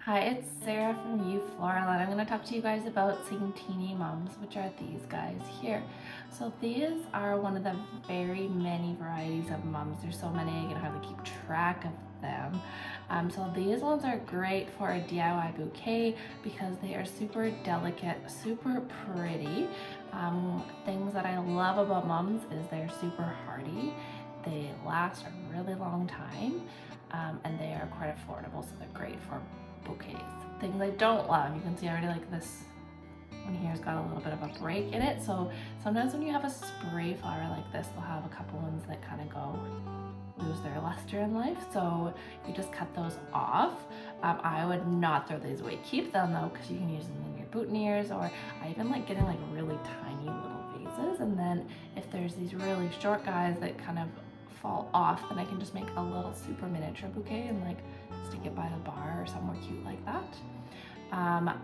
Hi, it's Sarah from You Floral, and I'm going to talk to you guys about Santini Mums, which are these guys here. So these are one of the very many varieties of mums. There's so many I can hardly keep track of them. So these ones are great for a DIY bouquet because they are super delicate, super pretty. Things that I love about mums is they're super hardy. They last a really long time, and they are quite affordable, so they're great for bouquets. Things I don't love, you can see already, like this one here's got a little bit of a break in it, so sometimes when you have a spray flower like this, they'll have a couple ones that kind of lose their luster in life, so you just cut those off. I would not throw these away. Keep them though, because you can use them in your boutonnieres, or I even like getting like really tiny little vases, and then if there's these really short guys that kind of fall off, then I can just make a little super miniature bouquet and like stick it by the bar or somewhere cute like that.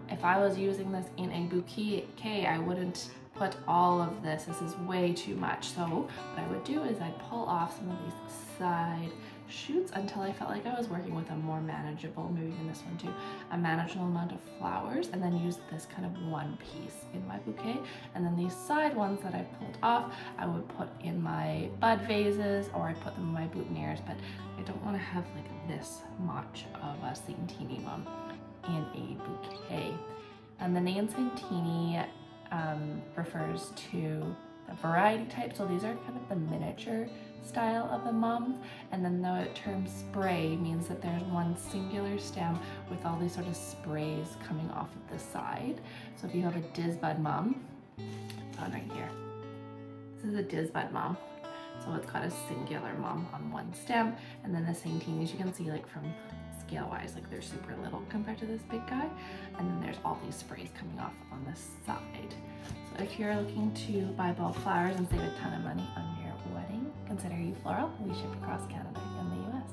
If I was using this in a bouquet, I wouldn't put all of this. This is way too much. So what I would do is I'd pull off some of these side shoots until I felt like I was working with a more manageable, maybe even this one too, a manageable amount of flowers, and then use this kind of one piece in my bouquet. And then these side ones that I pulled off, I would put in my bud vases, or I put them in my boutonnieres, but I don't want to have like this much of a Santini mum in a bouquet. And the name Santini refers to the variety type, so these are kind of the miniature style of the mums, and then the term spray means that there's one singular stem with all these sort of sprays coming off of the side. So if you have a disbud mum, on right here, this is a disbud mum, so it's got a singular mum on one stem, and then the Santinis you can see like from scale wise, like they're super little compared to this big guy, and then there's all these sprays coming off on the side. So if you're looking to buy bulk flowers and save a ton of money on your wedding, consider You Floral. We ship across Canada and the US.